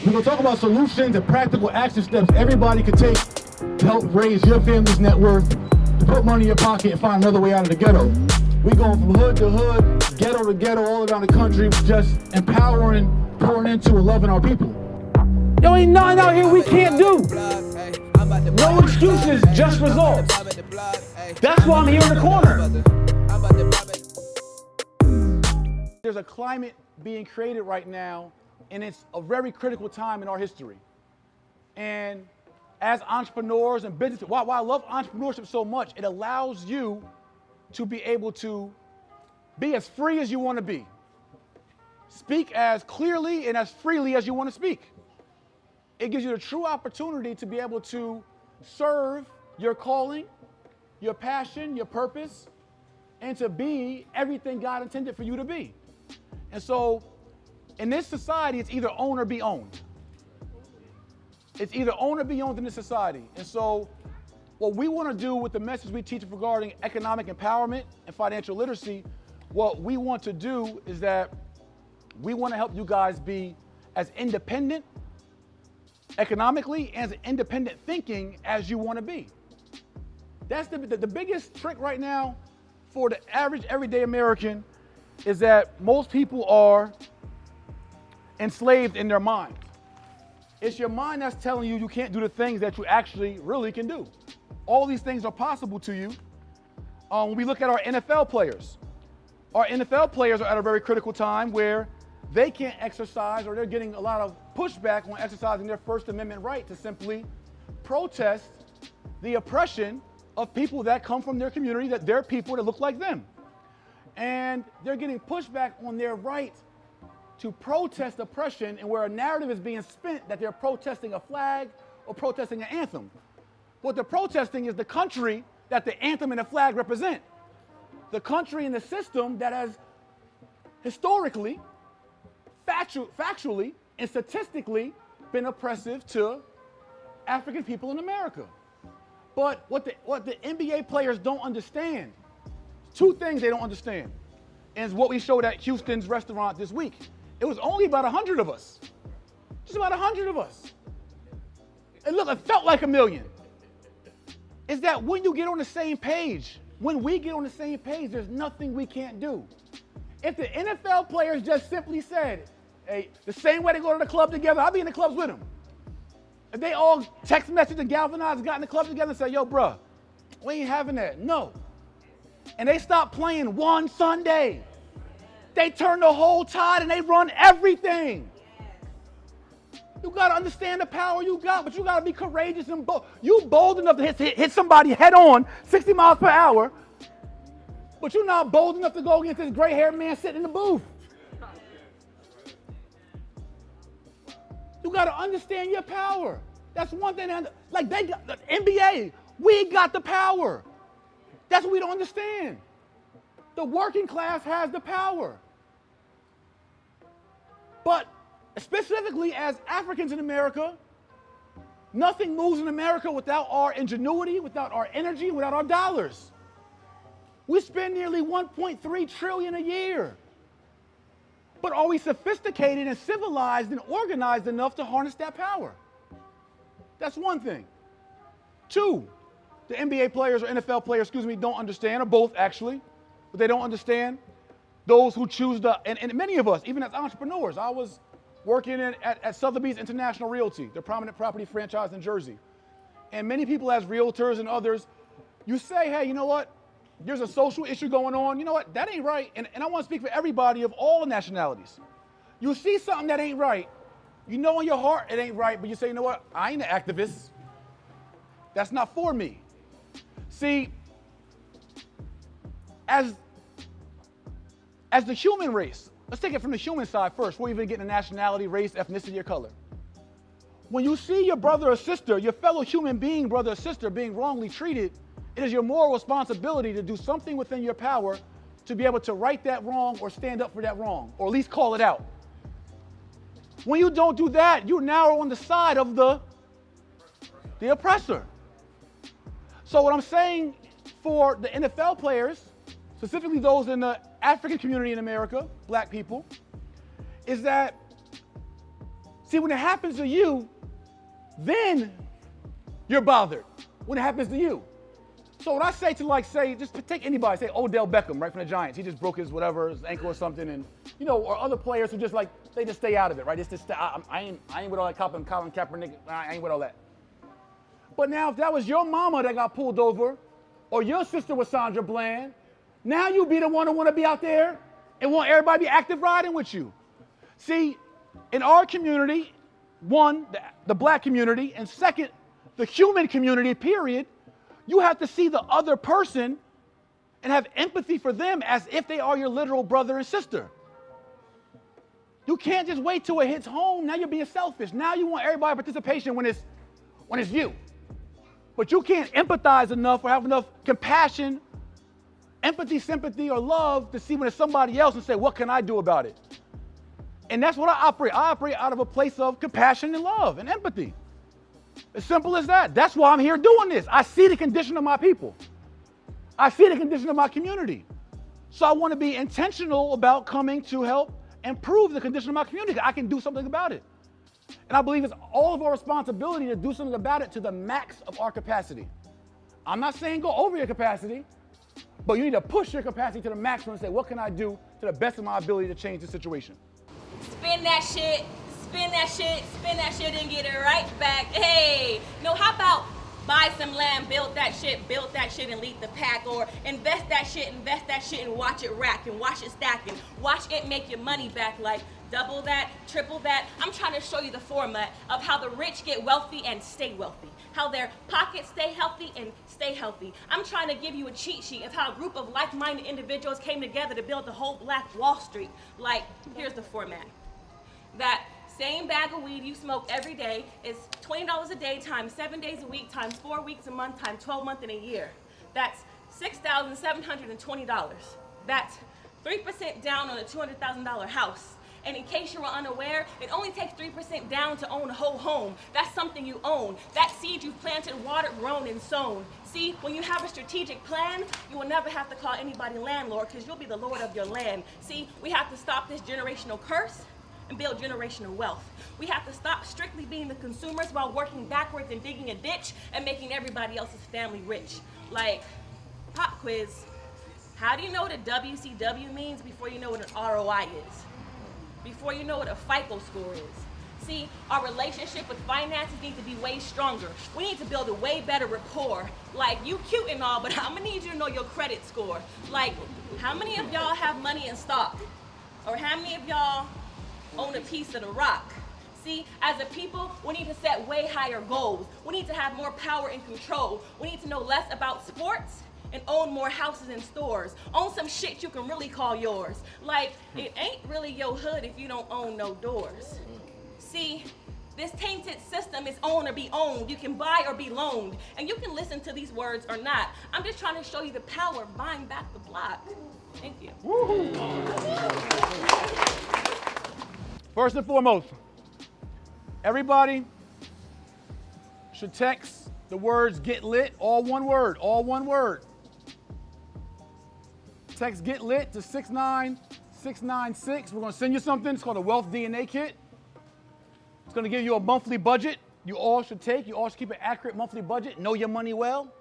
We're going to talk about solutions and practical action steps everybody could take to help raise your family's net worth, to put money in your pocket and find another way out of the ghetto. We're going from hood to hood, ghetto to ghetto, all around the country, just empowering, pouring into, and loving our people. Yo, ain't nothing out here we can't do. No excuses, just results. That's why I'm here in the corner. There's a climate being created right now, and it's a very critical time in our history. And as entrepreneurs and business, why I love entrepreneurship so much, it allows you to be able to be as free as you want to be. Speak as clearly and as freely as you want to speak. It gives you the true opportunity to be able to serve your calling, your passion, your purpose, and to be everything God intended for you to be. And so, in this society, it's either own or be owned. It's either own or be owned in this society. And so, what we want to do with the message we teach regarding economic empowerment and financial literacy, what we want to do is that we want to help you guys be as independent economically and as independent thinking as you want to be. That's the biggest trick right now for the average everyday American is that most people are enslaved in their mind. It's your mind that's telling you you can't do the things that you actually really can do. All these things are possible to you. When we look at our NFL players are at a very critical time where they can't exercise, or they're getting a lot of pushback on exercising their First Amendment right to simply protest the oppression of people that come from their community, that they're people that look like them. And they're getting pushback on their right to protest oppression, and where a narrative is being spent that they're protesting a flag or protesting an anthem. What they're protesting is the country that the anthem and the flag represent. The country and the system that has historically, factually, and statistically been oppressive to African people in America. But what the NBA players don't understand, two things they don't understand, and it's what we showed at Houston's restaurant this week. It was only about 100 of us. Just about 100 of us. And look, it felt like 1 million. Is that when you get on the same page, when we get on the same page, there's nothing we can't do. If the NFL players just simply said, hey, the same way they go to the club together, I'll be in the clubs with them. If they all text message and galvanize and got in the club together and say, yo, bruh, we ain't having that. No. And they stop playing one Sunday. They turn the whole tide and they run everything. You got to understand the power you got, but you got to be courageous and bold. You bold enough to hit somebody head on, 60 miles per hour, but you're not bold enough to go against this gray-haired man sitting in the booth. You got to understand your power. That's one thing. Like they got the NBA, we got the power. That's what we don't understand. The working class has the power. But specifically as Africans in America, nothing moves in America without our ingenuity, without our energy, without our dollars. We spend nearly 1.3 trillion a year. But are we sophisticated and civilized and organized enough to harness that power? That's one thing. Two, the NBA players or NFL players, don't understand, or both actually, but they don't understand those who choose and many of us, even as entrepreneurs, I was working at Sotheby's International Realty, the prominent property franchise in Jersey. And many people as realtors and others, you say, hey, you know what? There's a social issue going on. You know what? That ain't right. And I want to speak for everybody of all nationalities. You see something that ain't right. You know in your heart it ain't right, but you say, you know what? I ain't an activist. That's not for me. See, as the human race, let's take it from the human side first, before we even get into nationality, race, ethnicity, or color. When you see your brother or sister, your fellow human being, brother or sister, being wrongly treated, it is your moral responsibility to do something within your power to be able to right that wrong or stand up for that wrong, or at least call it out. When you don't do that, you now are on the side of the oppressor. So what I'm saying for the NFL players, specifically those in the African community in America, black people, is that See, when it happens to you, then you're bothered. When it happens to you. So when I say to just take anybody, say Odell Beckham, right, from the Giants. He just broke his ankle or something, and or other players who just they just stay out of it, right? I ain't with all that Colin-Kapernick. I ain't with all that. But now if that was your mama that got pulled over, or your sister was Sandra Bland, now you be the one who want to be out there and want everybody to be active riding with you. See, in our community, one, the black community, and second, the human community, period, you have to see the other person and have empathy for them as if they are your literal brother and sister. You can't just wait till it hits home. Now you're being selfish. Now you want everybody's participation when it's you. But you can't empathize enough or have enough compassion, empathy, sympathy, or love to see when it's somebody else and say, what can I do about it? And that's what I operate. I operate out of a place of compassion and love and empathy. As simple as that. That's why I'm here doing this. I see the condition of my people. I see the condition of my community. So I want to be intentional about coming to help improve the condition of my community. I can do something about it. And I believe it's all of our responsibility to do something about it to the max of our capacity. I'm not saying go over your capacity, but you need to push your capacity to the maximum and say, what can I do to the best of my ability to change the situation? Spin that shit, spin that shit, spin that shit and get it right back. Hey, no, how about buy some land, build that shit and lead the pack, or invest that shit and watch it rack and watch it stack and watch it make your money back, like double that, triple that. I'm trying to show you the format of how the rich get wealthy and stay wealthy, how their pockets stay healthy and stay healthy. I'm trying to give you a cheat sheet of how a group of like-minded individuals came together to build the whole Black Wall Street. Like, here's the format. That same bag of weed you smoke every day is $20 a day times 7 days a week times 4 weeks a month times 12 months in a year. That's $6,720. That's 3% down on a $200,000 house. And in case you were unaware, it only takes 3% down to own a whole home. That's something you own. That seed you've planted, watered, grown, and sown. See, when you have a strategic plan, you will never have to call anybody landlord because you'll be the lord of your land. See, we have to stop this generational curse and build generational wealth. We have to stop strictly being the consumers while working backwards and digging a ditch and making everybody else's family rich. Like, pop quiz, how do you know what a WCW means before you know what an ROI is? Before you know what a FICO score is? See, our relationship with finances needs to be way stronger. We need to build a way better rapport. Like, you cute and all, but I'm gonna need you to know your credit score. Like, how many of y'all have money in stock? Or how many of y'all own a piece of the rock? See, as a people, we need to set way higher goals. We need to have more power and control. We need to know less about sports and own more houses and stores. Own some shit you can really call yours. Like, it ain't really your hood if you don't own no doors. See, this tainted system is own or be owned. You can buy or be loaned. And you can listen to these words or not. I'm just trying to show you the power of buying back the block. Thank you. Woo-hoo. First and foremost, everybody should text the words get lit, all one word, all one word. Text get lit to 69696. We're going to send you something. It's called a Wealth DNA Kit. It's going to give you a monthly budget you all should take. You all should keep an accurate monthly budget. Know your money well.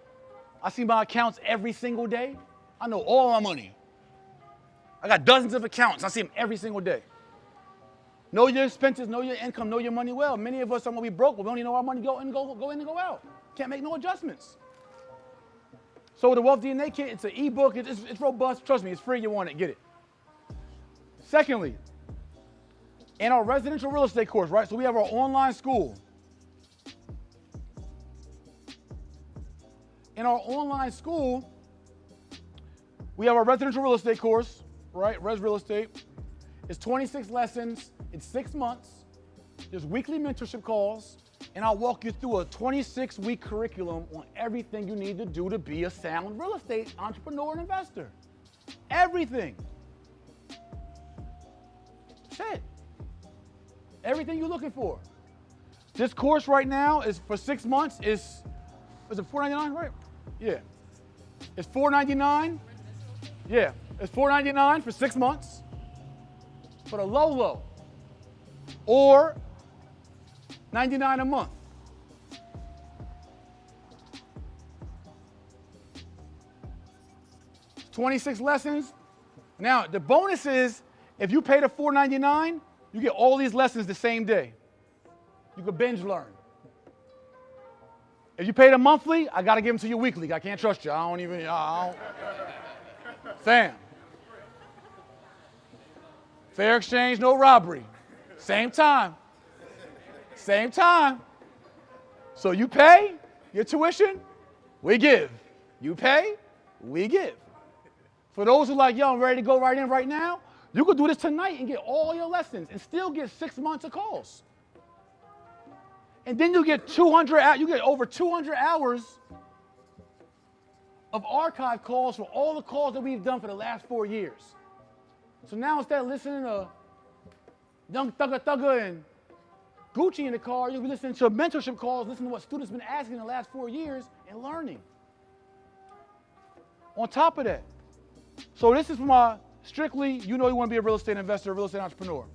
I see my accounts every single day. I know all my money. I got dozens of accounts. I see them every single day. Know your expenses, know your income, know your money well. Many of us are going to be broke, but we don't even know our money go in and go out. Can't make no adjustments. So with the Wealth DNA Kit, it's an ebook. It's robust. Trust me, it's free. You want it, get it. Secondly, in our residential real estate course, right? So we have our online school. In our online school, we have our residential real estate course, right? Res Real Estate. It's 26 lessons in 6 months. There's weekly mentorship calls, and I'll walk you through a 26-week curriculum on everything you need to do to be a sound real estate entrepreneur and investor. Everything. That's it. Everything you're looking for. This course right now is for 6 months. Is it $4.99, right? Yeah. It's $4.99. Yeah, it's $4.99 for 6 months. For the low. Or $99 a month. $26 lessons. Now, the bonus is if you pay the $4.99, you get all these lessons the same day. You can binge learn. If you pay the monthly, I got to give them to you weekly. I can't trust you. I don't. Fam. Fair exchange, no robbery. Same time. Same time. So you pay your tuition, we give. You pay, we give. For those who are like, yo, I'm ready to go right in right now, you could do this tonight and get all your lessons and still get 6 months of calls. And then you get over 200 hours of archive calls for all the calls that we've done for the last 4 years. So now instead of listening to Young Thugga and Gucci in the car, you'll be listening to mentorship calls, listening to what students have been asking in the last 4 years and learning. On top of that, so this is for my strictly, you want to be a real estate investor, a real estate entrepreneur.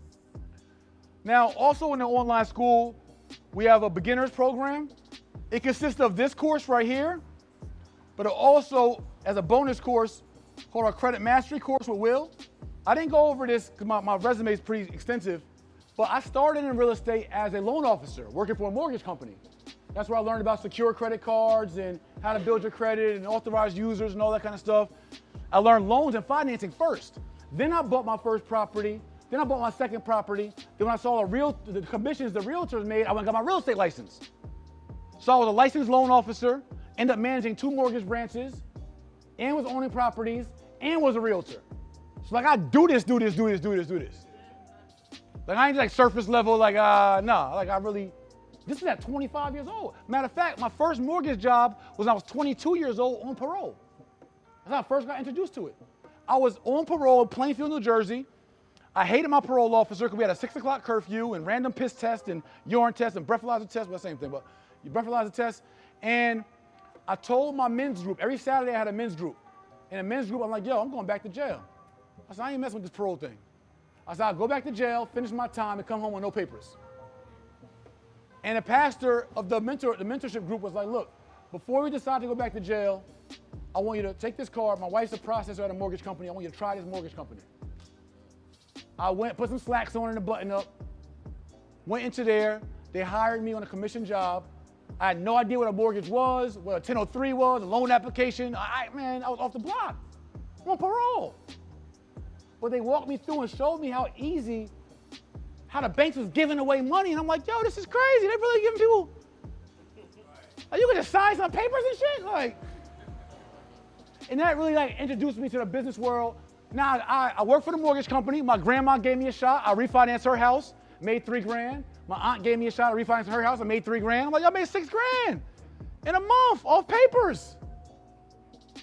Now, also in the online school, we have a beginner's program. It consists of this course right here, but it also, as a bonus course, called our credit mastery course with Will. I didn't go over this because my resume is pretty extensive, but I started in real estate as a loan officer, working for a mortgage company. That's where I learned about secure credit cards and how to build your credit and authorized users and all that kind of stuff. I learned loans and financing first. Then I bought my first property. Then I bought my second property. Then when I saw the commissions the realtors made, I went and got my real estate license. So I was a licensed loan officer, ended up managing 2 mortgage branches, and was owning properties, and was a realtor. So like I do this. Like I ain't like surface level, like this is at 25 years old. Matter of fact, my first mortgage job was when I was 22 years old on parole. That's how I first got introduced to it. I was on parole in Plainfield, New Jersey. I hated my parole officer because we had a 6 o'clock curfew and random piss test and urine test and breathalyzer test, well, same thing, but you breathalyzer test. And I told my men's group, every Saturday I had a men's group. In a men's group, I'm like, yo, I'm going back to jail. I said, I ain't messing with this parole thing. I said, I'll go back to jail, finish my time, and come home with no papers. And the pastor of the mentorship group was like, look, before we decide to go back to jail, I want you to take this card. My wife's a processor at a mortgage company. I want you to try this mortgage company. I went, put some slacks on and a button up, went into there. They hired me on a commission job. I had no idea what a mortgage was, what a 1003 was, a loan application. I was off the block. I'm on parole. But they walked me through and showed me how the banks was giving away money. And I'm like, yo, this is crazy. They really giving people, like, you can just sign some papers and shit? And that really introduced me to the business world. Now I work for the mortgage company. My grandma gave me a shot. I refinanced her house, made $3,000. My aunt gave me a shot. I refinanced her house. I made $3,000. I'm like, y'all made $6,000 in a month off papers.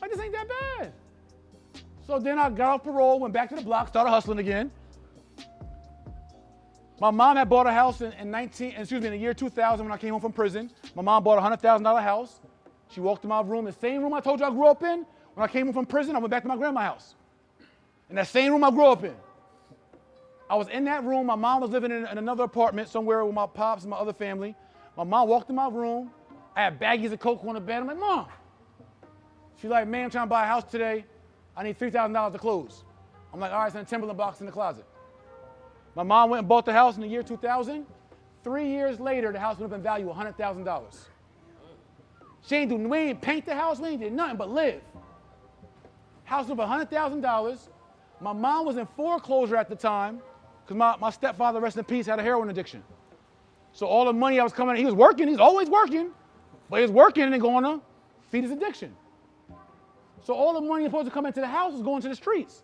Like, this ain't that bad. So then I got off parole, went back to the block, started hustling again. My mom had bought a house in the year 2000 when I came home from prison. My mom bought a $100,000 house. She walked in my room, the same room I told you I grew up in. When I came home from prison, I went back to my grandma's house. In that same room I grew up in. I was in that room. My mom was living in another apartment somewhere with my pops and my other family. My mom walked in my room. I had baggies of Coke on the bed. I'm like, Mom. She's like, man, I'm trying to buy a house today. I need $3,000 to close. I'm like, all right, send a Timberland box in the closet. My mom went and bought the house in the year 2000. 3 years later, the house went up in value $100,000. We ain't paint the house. We ain't did nothing but live. House was up $100,000. My mom was in foreclosure at the time because my stepfather, rest in peace, had a heroin addiction. So all the money I was coming, he was working. He's always working. But he was working and going to feed his addiction. So all the money supposed to come into the house was going to the streets.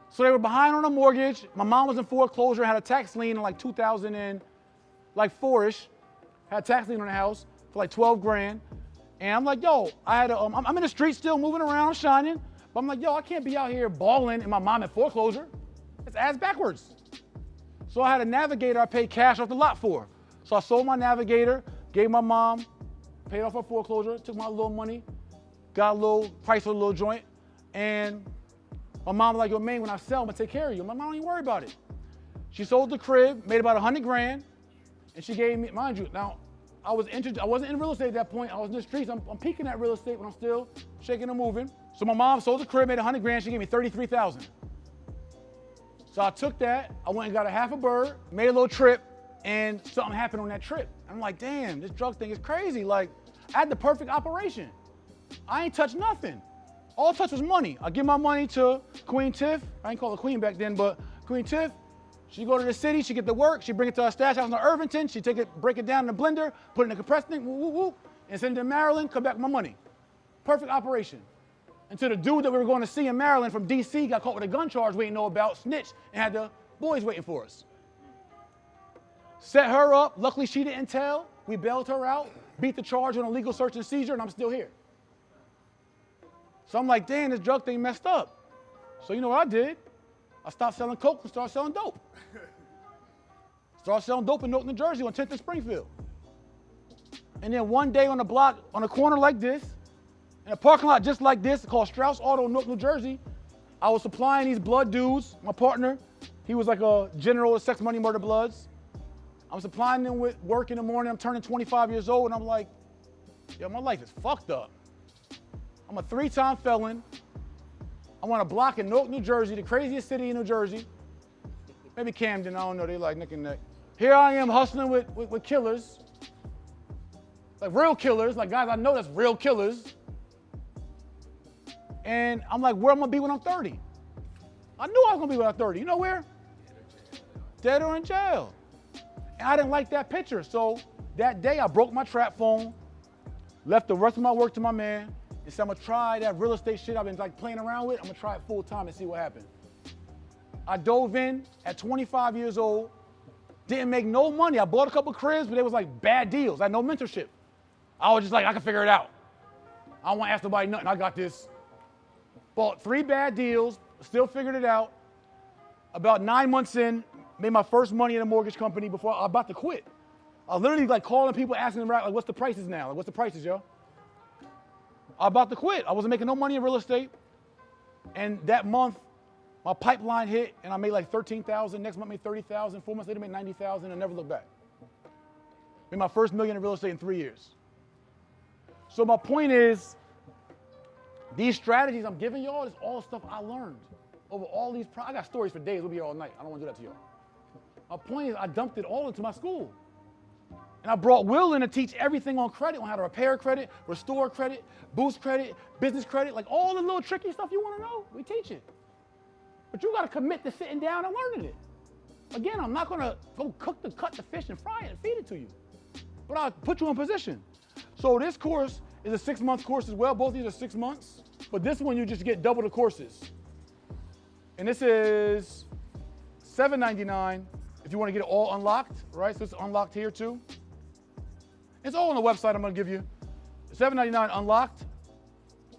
So they were behind on a mortgage. My mom was in foreclosure, had a tax lien in 2004-ish. Had a tax lien on the house for $12,000. And I'm like, yo, I'm in the street still moving around, shining. But I'm like, yo, I can't be out here balling and my mom in foreclosure. It's ass backwards. So I had a Navigator I paid cash off the lot for. So I sold my Navigator, gave my mom, paid off her foreclosure, took my little money, got a little price for a little joint, and my mom was like, yo, man, when I sell, I'm gonna take care of you. My mom don't even worry about it. She sold the crib, made about $100,000, And she gave me, mind you, now, I wasn't in real estate at that point. I was in the streets. I'm peeking at real estate when I'm still shaking and moving. So my mom sold the crib, made $100,000. She gave me $33,000. So I took that. I went and got a half a bird, made a little trip, and something happened on that trip. I'm like, damn, this drug thing is crazy. Like, I had the perfect operation. I ain't touched nothing. All I touched was money. I give my money to Queen Tiff. I ain't call her Queen back then, but Queen Tiff. She go to the city, she get to work, she bring it to her stash house in Irvington, she take it, break it down in the blender, put it in the compressed thing, whoop, whoop, whoop, and send it to Maryland, come back with my money. Perfect operation. Until the dude that we were going to see in Maryland from DC got caught with a gun charge we didn't know about, snitched, and had the boys waiting for us. Set her up, luckily she didn't tell, we bailed her out, beat the charge on a legal search and seizure, and I'm still here. So I'm like, damn, this drug thing messed up. So you know what I did? I stopped selling coke and started selling dope. Started selling dope in Newark, New Jersey on 10th and Springfield. And then one day on the block, on a corner like this, in a parking lot just like this, called Strauss Auto in Newark, New Jersey, I was supplying these blood dudes, my partner. He was like a general of sex, money, murder, bloods. I'm supplying them with work in the morning. I'm turning 25 years old, and I'm like, yo, my life is fucked up. I'm a 3-time felon. I'm on a block in Newark, New Jersey, the craziest city in New Jersey. Maybe Camden, I don't know, they like neck and neck. Here I am hustling with killers, like real killers, like guys I know that's real killers. And I'm like, where am I gonna be when I'm 30? I knew I was gonna be when I'm 30. You know where? Dead or in jail. And I didn't like that picture. So that day I broke my trap phone, left the rest of my work to my man, and said I'm gonna try that real estate shit I've been like playing around with. I'm gonna try it full time and see what happens. I dove in at 25 years old, didn't make no money. I bought a couple cribs, but they was like bad deals. I had no mentorship. I was just like, I can figure it out. I don't wanna ask nobody nothing, I got this. Bought 3 bad deals, still figured it out. About 9 months in, made my first money in a mortgage company before I was about to quit. I was literally like calling people, asking them, like, what's the prices now? Like, what's the prices, yo? I was about to quit. I wasn't making no money in real estate. And that month, my pipeline hit, and I made like $13,000. Next month, I made $30,000. 4 months later, I made $90,000, and never looked back. Made my first $1 million in real estate in 3 years. So my point is, these strategies I'm giving y'all is all stuff I learned over all these. I got stories for days. We'll be here all night. I don't want to do that to y'all. My point is, I dumped it all into my school. And I brought Will in to teach everything on credit, on how to repair credit, restore credit, boost credit, business credit, like all the little tricky stuff you want to know, we teach it. But you got to commit to sitting down and learning it. Again, I'm not going to go cut the fish and fry it and feed it to you. But I'll put you in position. So this course is a 6-month course as well. Both of these are 6 months. But this one, you just get double the courses. And this is $7.99 if you want to get it all unlocked, right? So it's unlocked here too. It's all on the website I'm going to give you. $7.99 unlocked.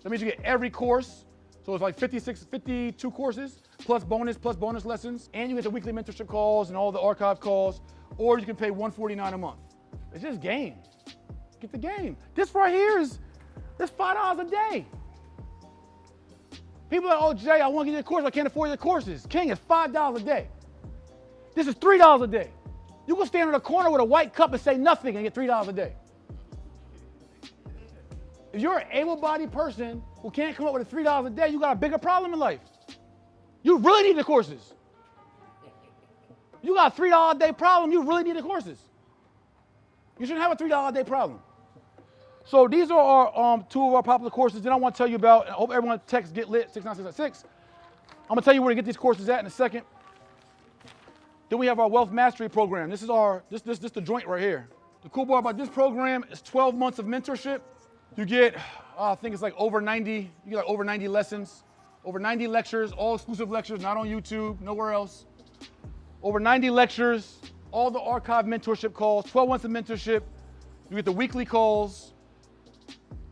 That means you get every course. So it's like 52 courses, plus bonus lessons. And you get the weekly mentorship calls and all the archive calls. Or you can pay $149 a month. It's just game. Get the game. This right here is $5 a day. People are like, oh, Jay, I want to get your course. I can't afford your courses. King, it's $5 a day. This is $3 a day. You can stand in a corner with a white cup and say nothing and get $3 a day. If you're an able-bodied person who can't come up with $3 a day, you got a bigger problem in life. You really need the courses. You got a $3 a day problem, you really need the courses. You shouldn't have a $3 a day problem. So these are our 2 of our popular courses. Then I want to tell you about, I hope everyone text Get Lit 69666. I'm going to tell you where to get these courses at in a second. Then we have our Wealth Mastery Program. This is this the joint right here. The cool part about this program is 12 months of mentorship. You get, I think it's like over 90, you get like over 90 lessons, over 90 lectures, all exclusive lectures, not on YouTube, nowhere else. Over 90 lectures, all the archive mentorship calls, 12 months of mentorship. You get the weekly calls.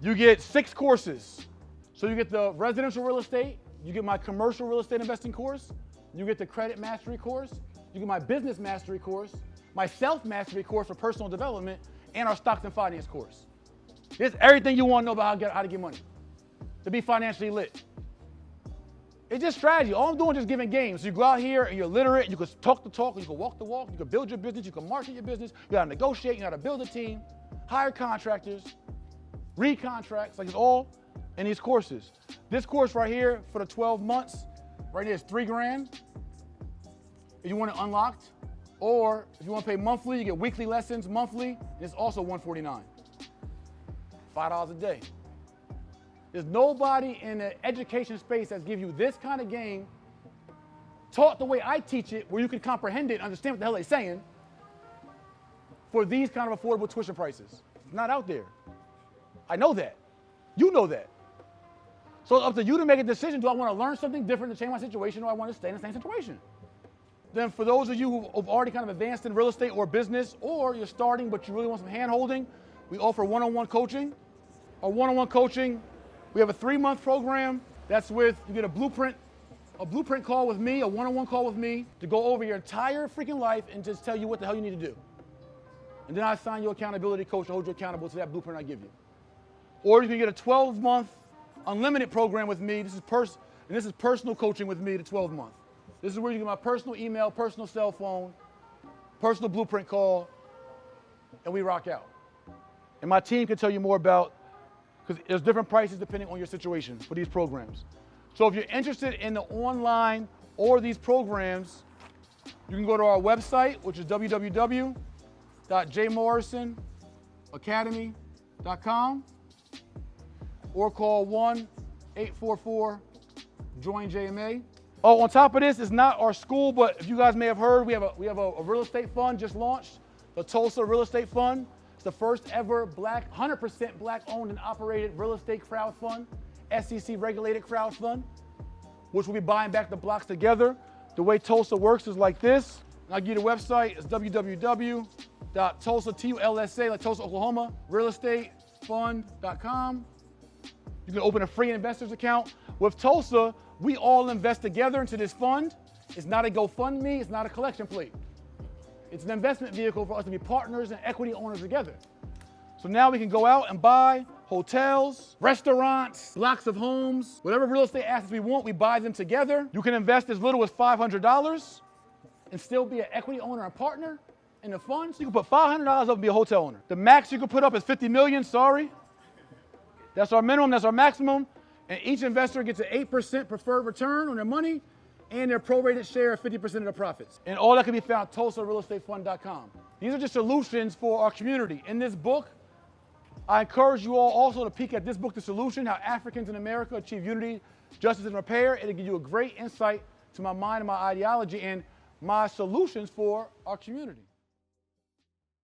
You get 6 courses. So you get the residential real estate, you get my commercial real estate investing course, you get the credit mastery course, you get my business mastery course, my self-mastery course for personal development, and our stocks and finance course. This is everything you want to know about how to get money, to be financially lit. It's just strategy. All I'm doing is just giving games. So you go out here and you're literate, you can talk the talk, you can walk the walk, you can build your business, you can market your business, you gotta negotiate, you gotta build a team, hire contractors, read contracts, like it's all in these courses. This course right here for the 12 months, right here is $3,000 if you want it unlocked, or if you want to pay monthly, you get weekly lessons monthly, and it's also $149. $5 a day. There's nobody in the education space that's give you this kind of game, taught the way I teach it, where you can comprehend it and understand what the hell they're saying, for these kind of affordable tuition prices. It's not out there. I know that. You know that. So it's up to you to make a decision. Do I want to learn something different to change my situation, or do I want to stay in the same situation? Then for those of you who've already kind of advanced in real estate or business, or you're starting but you really want some hand-holding, we offer one-on-one coaching. Our one-on-one coaching, we have a 3-month program that's with, you get a blueprint call with me, a one-on-one call with me to go over your entire freaking life and just tell you what the hell you need to do. And then I assign you an accountability coach to hold you accountable to that blueprint I give you. Or you can get a 12-month unlimited program with me. This is personal coaching with me, the 12-month. This is where you get my personal email, personal cell phone, personal blueprint call, and we rock out. And my team can tell you more about, because there's different prices depending on your situation for these programs. So if you're interested in the online or these programs, you can go to our website, which is www.jay-morrison-academy.com, or call 1-844-JOIN-JMA. Oh, on top of this, it's not our school, but if you guys may have heard, we have a real estate fund just launched, the Tulsa Real Estate Fund. It's the first ever 100% black owned and operated real estate crowd fund, SEC regulated crowd fund, which will be buying back the blocks together. The way Tulsa works is like this. I'll give you the website. It's www.tulsa, T-U-L-S-A, like Tulsa, Oklahoma, realestatefund.com. You can open a free investors account. With Tulsa, we all invest together into this fund. It's not a GoFundMe, it's not a collection plate. It's an investment vehicle for us to be partners and equity owners together. So now we can go out and buy hotels, restaurants, blocks of homes, whatever real estate assets we want, we buy them together. You can invest as little as $500 and still be an equity owner and partner in the fund. So you can put $500 up and be a hotel owner. The max you can put up is $50 million, sorry. That's our minimum, that's our maximum. And each investor gets an 8% preferred return on their money and their prorated share of 50% of the profits. And all that can be found at TulsaRealEstateFund.com. These are just solutions for our community. In this book, I encourage you all also to peek at this book, The Solution, How Africans in America Achieve Unity, Justice, and Repair. It'll give you a great insight to my mind and my ideology and my solutions for our community.